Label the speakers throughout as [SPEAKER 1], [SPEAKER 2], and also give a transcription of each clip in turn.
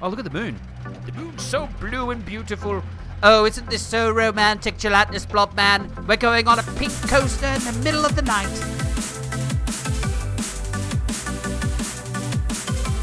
[SPEAKER 1] Oh, look at the moon. The moon's so blue and beautiful. Oh, isn't this so romantic, gelatinous blob man? We're going on a pink coaster in the middle of the night.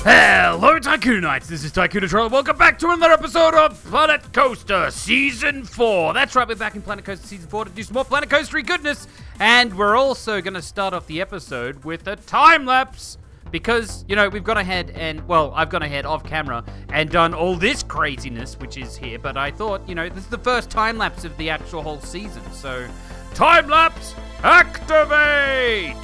[SPEAKER 1] Hello, Tycoon-ites. This is Tycoon-A-Tron. Welcome back to another episode of Planet Coaster Season 4. That's right, we're back in Planet Coaster Season 4 to do some more Planet Coastery goodness. And we're also going to start off the episode with a time-lapse. Because, you know, we've gone ahead and, well, I've gone ahead off camera and done all this craziness, which is here. But I thought, you know, this is the first time-lapse of the actual whole season. So, time-lapse, activate!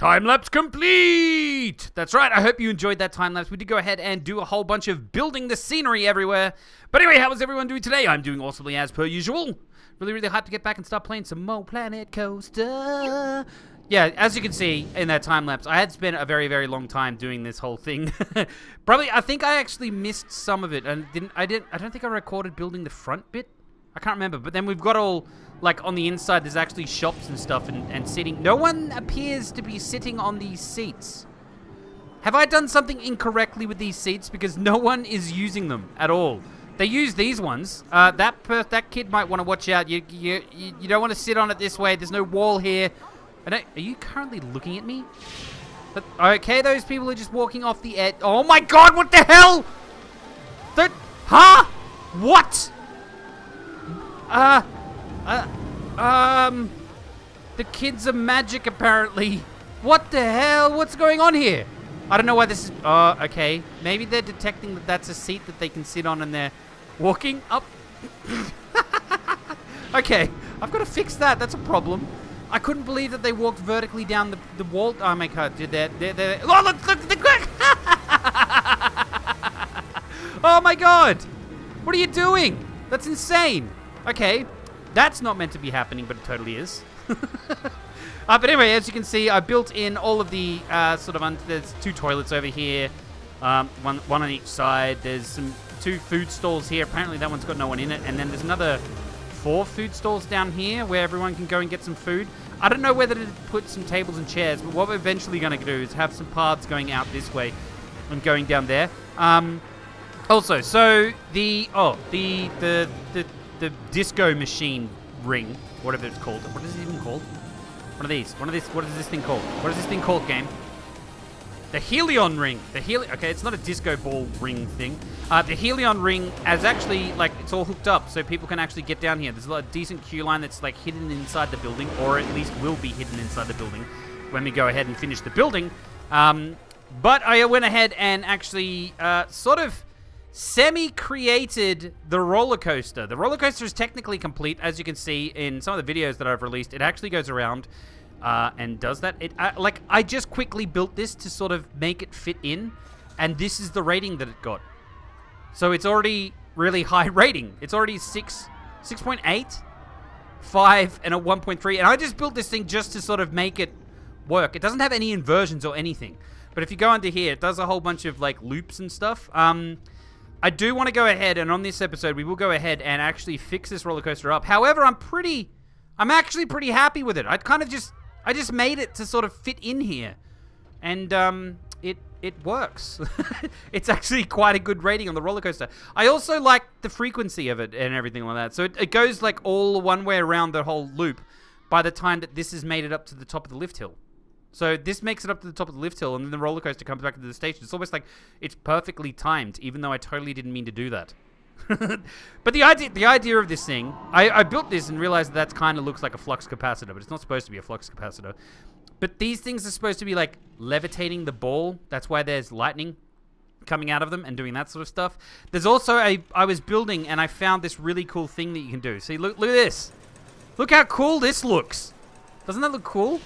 [SPEAKER 1] Time-lapse complete! That's right, I hope you enjoyed that time-lapse. We did go ahead and do a whole bunch of building the scenery everywhere. But anyway, how is everyone doing today? I'm doing awesomely as per usual. Really, really hyped to get back and start playing some more Planet Coaster. Yeah, as you can see in that time-lapse, I had spent a very, very long time doing this whole thing. Probably, I think I actually missed some of it. And I don't think I recorded building the front bit. I can't remember, but then we've got all, like, on the inside, there's actually shops and stuff and seating. No one appears to be sitting on these seats. Have I done something incorrectly with these seats? Because no one is using them at all. They use these ones. That kid might want to watch out. You don't want to sit on it this way. There's no wall here. Are you currently looking at me? Okay, those people are just walking off the edge. Oh my god, what the hell? Huh? What? The kids are magic, apparently. What the hell? What's going on here? I don't know why this is... okay. Maybe they're detecting that that's a seat that they can sit on and they're walking up. Okay. I've got to fix that. That's a problem. I couldn't believe that they walked vertically down the wall. Oh my god, dude, they're... Oh, look, oh my god! What are you doing? That's insane. Okay, that's not meant to be happening, but it totally is. But anyway, as you can see, I built in all of the there's 2 toilets over here, one on each side. There's 2 food stalls here. Apparently that one's got no one in it. And then there's another 4 food stalls down here where everyone can go and get some food. I don't know whether to put some tables and chairs, but what we're eventually going to do is have some paths going out this way and going down there. Also, so the disco machine ring, whatever it's called. What is it even called? What are these? What is this thing called? What is this thing called, game? The Helion ring. Okay, it's not a disco ball ring thing. The Helion ring is actually, like, it's all hooked up, so people can actually get down here. There's a lot of decent queue line that's, like, hidden inside the building, or at least will be hidden inside the building when we go ahead and finish the building. But I went ahead and actually sort of semi-created the roller coaster. The roller coaster is technically complete, as you can see in some of the videos that I've released. It actually goes around and does that. I just quickly built this to sort of make it fit in, and this is the rating that it got. So it's already really high rating. It's already 6.8, 5, and a 1.3. And I just built this thing just to sort of make it work. It doesn't have any inversions or anything. But if you go under here, it does a whole bunch of, like, loops and stuff. I do want to go ahead, and on this episode, we will go ahead and actually fix this roller coaster up. However, I'm actually pretty happy with it. I just made it to sort of fit in here. And, it works. It's actually quite a good rating on the roller coaster. I also like the frequency of it and everything like that. So it goes, like, all one way around the whole loop by the time that this has made it up to the top of the lift hill. So this makes it up to the top of the lift hill, and then the roller coaster comes back into the station. It's almost like it's perfectly timed, even though I totally didn't mean to do that. But the idea of this thing, I built this and realized that kind of looks like a flux capacitor, but it's not supposed to be a flux capacitor. But these things are supposed to be like levitating the ball. That's why there's lightning coming out of them and doing that sort of stuff. There's also I was building and I found this really cool thing that you can do. See, look at this. Look how cool this looks. Doesn't that look cool?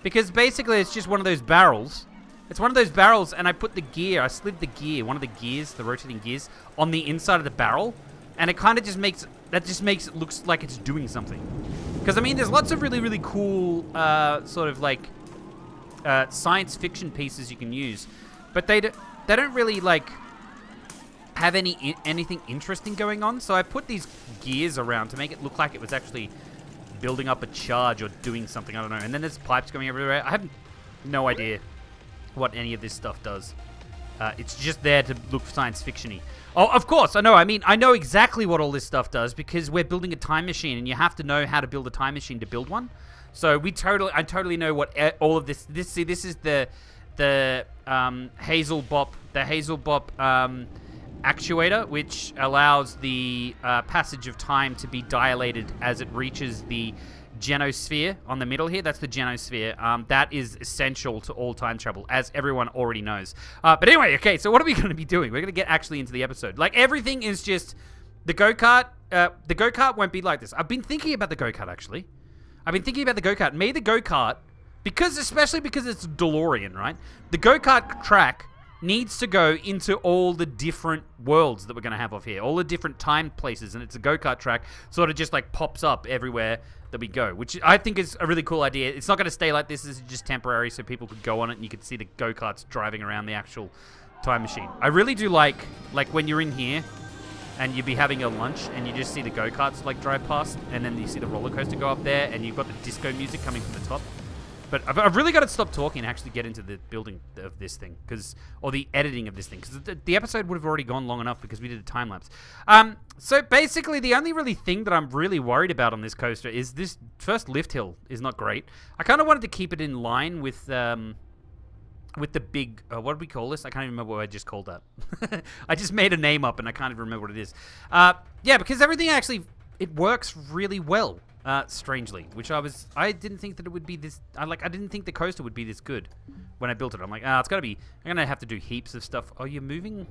[SPEAKER 1] Because basically it's just one of those barrels. It's one of those barrels, and I put the gear, I slid the gear, one of the gears, the rotating gears, on the inside of the barrel, and it kind of just makes, it looks like it's doing something. Because, I mean, there's lots of really, really cool, sort of like, science fiction pieces you can use, but they don't really, like, have anything interesting going on, so I put these gears around to make it look like it was actually building up a charge or doing something, I don't know. And then there's pipes going everywhere. I have no idea what any of this stuff does. It's just there to look science fiction-y. Oh, of course, I know. I mean, I know exactly what all this stuff does because we're building a time machine, and you have to know how to build a time machine to build one. So I totally know what all of this. This is the Hazel Bop actuator, which allows the passage of time to be dilated as it reaches the genosphere on the middle here. That's the genosphere. That is essential to all time travel, as everyone already knows. But anyway, okay, so what are we going to be doing? We're going to get actually into the episode. Like, everything is just the go-kart. The go-kart won't be like this. I've been thinking about the go-kart, actually. I've been thinking about the go-kart. Maybe the go-kart especially because it's DeLorean, right? The go-kart track needs to go into all the different worlds that we're going to have off here, all the different time places, and it's a go-kart track sort of just like pops up everywhere that we go, which I think is a really cool idea. It's not going to stay like this. This is just temporary, so people could go on it and you could see the go-karts driving around the actual time machine. I really do like when you're in here and you'd be having your lunch and you just see the go-karts like drive past, and then you see the roller coaster go up there, and you've got the disco music coming from the top. But I've really got to stop talking and actually get into the building of this thing, or the editing of this thing, because the episode would have already gone long enough because we did a time lapse. So basically, the only really thing that I'm really worried about on this coaster is this first lift hill is not great. I kind of wanted to keep it in line with the big, what do we call this? I can't even remember what I just called that. I just made a name up and I can't even remember what it is. Yeah, because everything actually, it works really well. Strangely, which I didn't think that it would be this. I didn't think the coaster would be this good when I built it. I'm like, it's gotta be. I'm gonna have to do heaps of stuff. Oh, you're moving?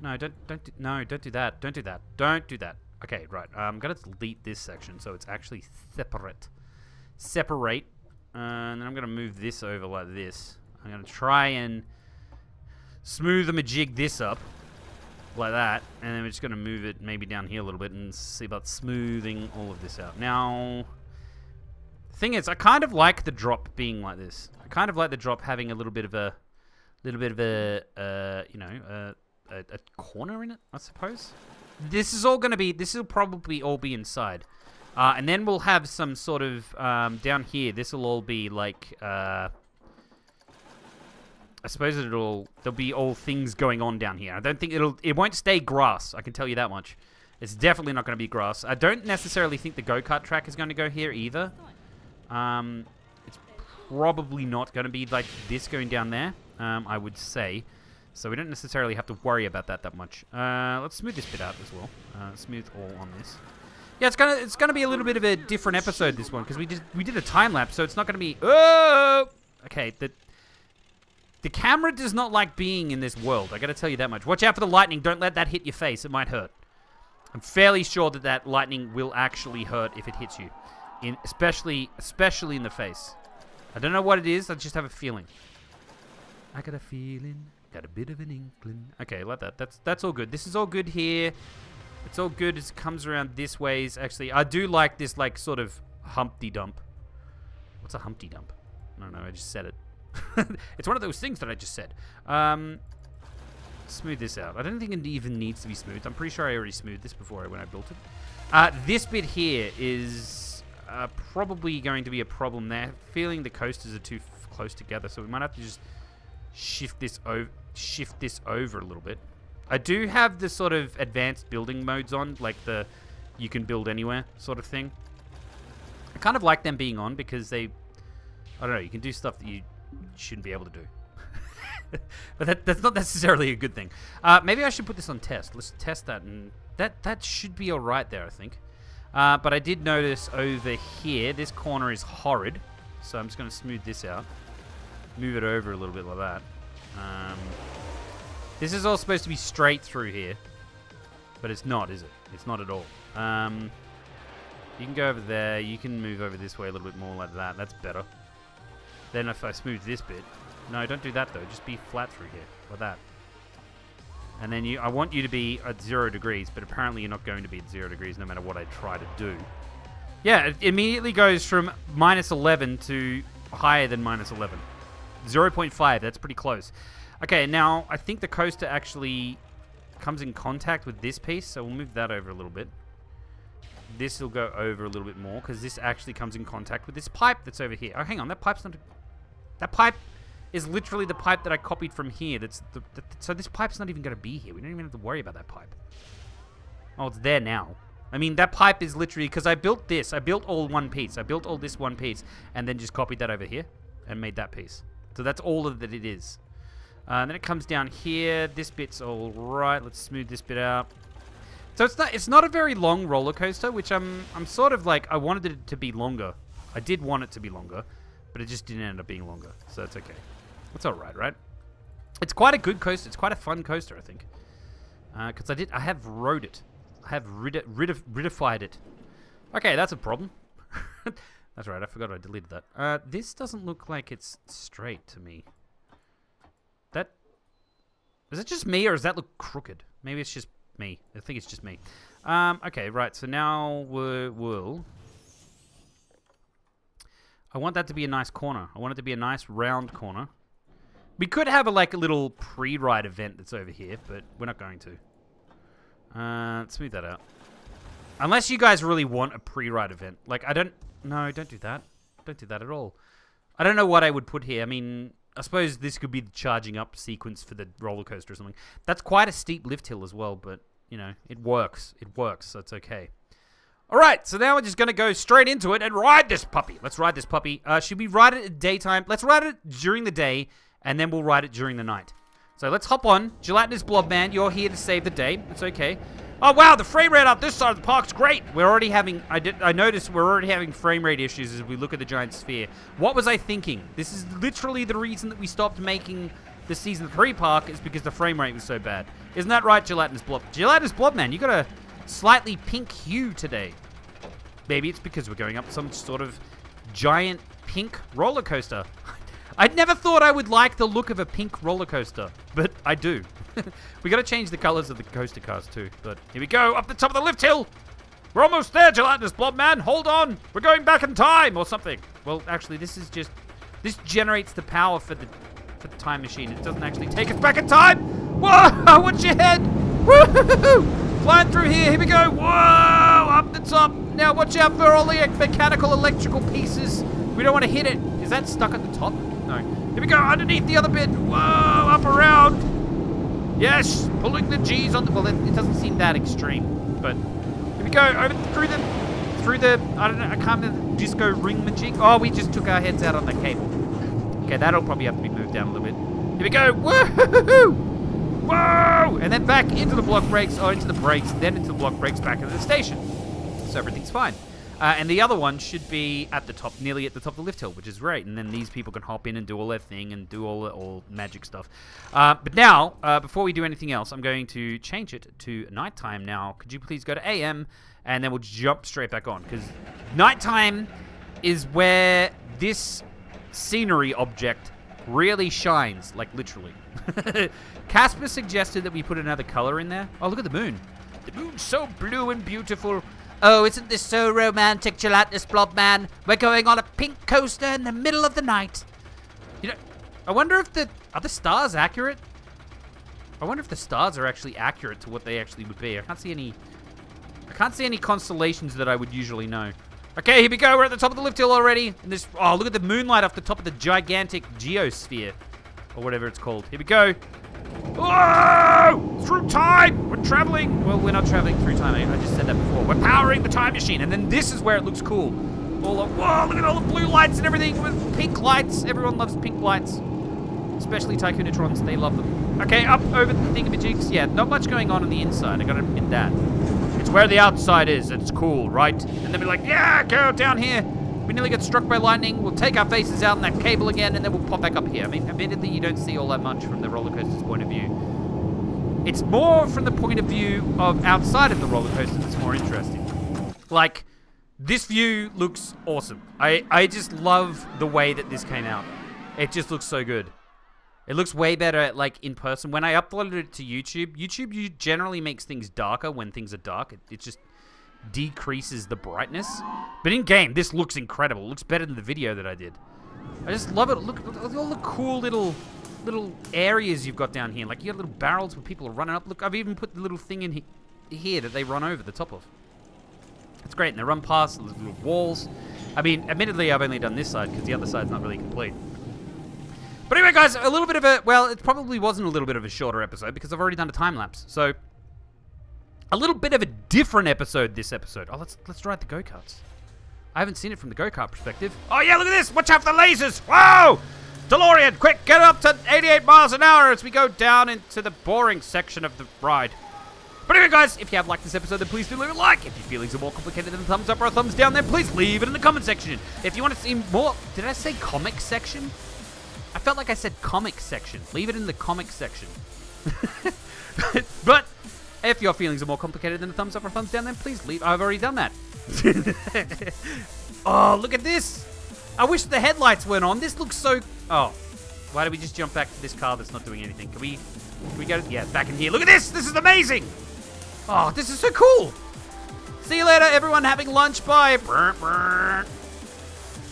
[SPEAKER 1] No, don't do that. Don't do that. Don't do that. Okay, right. I'm gonna delete this section so it's actually separate. Separate, and then I'm gonna move this over like this. I'm gonna try and smooth and majig this up. Like that, and then we're just going to move it maybe down here a little bit and see about smoothing all of this out. Now, the thing is, I kind of like the drop being like this. I kind of like the drop having a little bit of a corner in it, I suppose. This is all going to be, this will probably all be inside. And then we'll have some sort of, down here, this will all be like, I suppose there'll be all things going on down here. I don't think it won't stay grass, I can tell you that much. It's definitely not going to be grass. I don't necessarily think the go-kart track is going to go here either. It's probably not going to be like this going down there, I would say. So we don't necessarily have to worry about that much. Let's smooth this bit out as well. Smooth all on this. Yeah, it's gonna be a little bit of a different episode, this one, because we did a time lapse, so it's not gonna be. Oh, okay. The camera does not like being in this world. I gotta tell you that much. Watch out for the lightning. Don't let that hit your face. It might hurt. I'm fairly sure that lightning will actually hurt if it hits you, especially in the face. I don't know what it is. I just have a feeling. I got a feeling. Got a bit of an inkling. Okay, like that. That's all good. This is all good here. It's all good as it comes around this ways. Actually, I do like this, like, sort of Humpty Dump. What's a Humpty Dump? I don't know. I just said it. It's one of those things that I just said. Smooth this out. I don't think it even needs to be smoothed. I'm pretty sure I already smoothed this before when I built it. This bit here is probably going to be a problem there. Feeling the coasters are too close together, so we might have to just shift this over a little bit. I do have the sort of advanced building modes on, like the you can build anywhere sort of thing. I kind of like them being on because they, I don't know, you can do stuff that you shouldn't be able to do. But that's not necessarily a good thing. Maybe I should put this on test. Let's test that, and that should be alright there, I think. But I did notice over here, this corner is horrid, so I'm just going to smooth this out. Move it over a little bit like that. This is all supposed to be straight through here, but it's not, is it? It's not at all. You can go over there. You can move over this way a little bit more like that. That's better. Then if I smooth this bit... No, don't do that, though. Just be flat through here, like that. And then I want you to be at 0 degrees, but apparently you're not going to be at 0 degrees no matter what I try to do. Yeah, it immediately goes from -11 to higher than -11. 0.5, that's pretty close. Okay, now I think the coaster actually comes in contact with this piece, so we'll move that over a little bit. This will go over a little bit more, because this actually comes in contact with this pipe that's over here. Oh, hang on, that pipe's not... That pipe is literally the pipe that I copied from here. So this pipe's not even going to be here. We don't even have to worry about that pipe. Oh, it's there now. I mean, that pipe is literally... Because I built this. I built all one piece. I built all this one piece, and then just copied that over here, and made that piece. So that's all that it is. And then it comes down here. This bit's all right. Let's smooth this bit out. So it's not a very long roller coaster, which I'm sort of like, I wanted it to be longer. I did want it to be longer, but it just didn't end up being longer. So that's okay. That's all right, right? It's quite a good coaster. It's quite a fun coaster, I think. Because I have rode it. I have ridified it. Okay, that's a problem. That's right, I forgot I deleted that. This doesn't look like it's straight to me. Is it just me, or does that look crooked? Maybe it's just me. I think it's just me. Okay, right, so now we'll... I want that to be a nice corner. I want it to be a nice round corner. We could have a little pre-ride event that's over here, but we're not going to. Let's smooth that out. Unless you guys really want a pre-ride event. No, don't do that. Don't do that at all. I don't know what I would put here. I mean, I suppose this could be the charging up sequence for the roller coaster or something. That's quite a steep lift hill as well, but, you know, it works. It works, so it's okay. All right, so now we're just going to go straight into it and ride this puppy. Let's ride this puppy. Should we ride it at daytime? Let's ride it during the day, and then we'll ride it during the night. So let's hop on. Gelatinous Blob Man, you're here to save the day. It's okay. Oh, wow, the frame rate up this side of the park's great. We're already having... I noticed we're already having frame rate issues as we look at the giant sphere. What was I thinking? This is literally the reason that we stopped making the Season 3 park, is because the frame rate was so bad. Isn't that right, Gelatinous Blob? Gelatinous Blob Man, you got a slightly pink hue today. Maybe it's because we're going up some sort of giant pink roller coaster. I'd never thought I would like the look of a pink roller coaster, but I do. We gotta change the colors of the coaster cars too, but here we go, up the top of the lift hill! We're almost there, Gelatinous Blob Man, hold on! We're going back in time, or something. Well, actually, this generates the power for the time machine. It doesn't actually take us back in time! Whoa, watch your head! Woo-hoo-hoo-hoo! Flying through here we go, whoa, up the top! Now watch out for all the mechanical electrical pieces. We don't want to hit it. Is that stuck at the top? No. Here we go, underneath the other bit. Whoa, up around. Yes, pulling the G's on the... Well, it doesn't seem that extreme, but... Here we go, over through the... I don't know, I can't remember the disco ring-majig. Oh, we just took our heads out on the cable. Okay, that'll probably have to be moved down a little bit. Here we go, woohoo! Whoa! And then back into the block brakes, into the brakes, then into the block brakes, back into the station. So everything's fine. And the other one should be at the top, nearly at the top of the lift hill, which is great. And then these people can hop in and do all their thing and do all magic stuff. But now, before we do anything else, I'm going to change it to nighttime now. Could you please go to AM, and then we'll jump straight back on. Because nighttime is where this scenery object really shines, like literally. Casper suggested that we put another color in there. Oh, look at the moon. The moon's so blue and beautiful. Oh, isn't this so romantic, Gelatinous Blob Man? We're going on a pink coaster in the middle of the night. You know, I wonder if are the stars accurate? I wonder if the stars are actually accurate to what they actually would be. I can't see any constellations that I would usually know. Okay, here we go. We're at the top of the lift hill already. And this, oh, look at the moonlight off the top of the gigantic geosphere, or whatever it's called. Here we go. Whoa! Through time! We're traveling! Well, we're not traveling through time. I just said that before. We're powering the time machine, and then this is where it looks cool. Whoa, look at all the blue lights and everything with pink lights. Everyone loves pink lights. Especially Tycoon-A-Trons. They love them. Okay, up over the thingamajigs. Yeah, not much going on the inside. I gotta admit that. It's where the outside is. It's cool, right? And then we're like, yeah, go down here. We nearly get struck by lightning. We'll take our faces out in that cable again, and then we'll pop back up here. I mean, admittedly, you don't see all that much from the roller coaster's point of view. It's more from the point of view of outside of the roller coaster that's more interesting. Like, this view looks awesome. I just love the way that this came out. It just looks so good. It looks way better, like, in person. When I uploaded it to YouTube generally makes things darker when things are dark. It just decreases the brightness. But in game, this looks incredible. It looks better than the video that I did. I just love it. Look at all the cool little areas you've got down here. Like, you got little barrels where people are running up. Look, I've even put the little thing in here that they run over the top of. It's great, and they run past the little walls. I mean, admittedly, I've only done this side because the other side's not really complete. But anyway, guys, a little bit of a... Well, it probably wasn't a little bit of a shorter episode because I've already done a time-lapse. So, a little bit of a different episode this episode. Oh, let's ride the go-karts. I haven't seen it from the go-kart perspective. Oh, yeah, look at this. Watch out for the lasers. Whoa! DeLorean, quick, get up to 88 miles an hour as we go down into the boring section of the ride. But anyway, guys, if you have liked this episode, then please do leave a like. If your feelings are more complicated than a thumbs up or a thumbs down, then please leave it in the comment section. If you want to see more... Did I say comic section? I felt like I said comic section. Leave it in the comic section. But if your feelings are more complicated than a thumbs up or a thumbs down, then please leave. I've already done that. Oh, look at this. I wish the headlights weren't on. This looks so... Oh, why don't we just jump back to this car that's not doing anything? Can we go... Yeah, back in here. Look at this. This is amazing. Oh, this is so cool. See you later, everyone. Having lunch. Bye.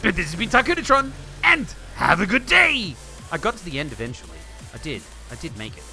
[SPEAKER 1] But this has been Tycoon-A-Tron, and have a good day. I got to the end eventually. I did make it.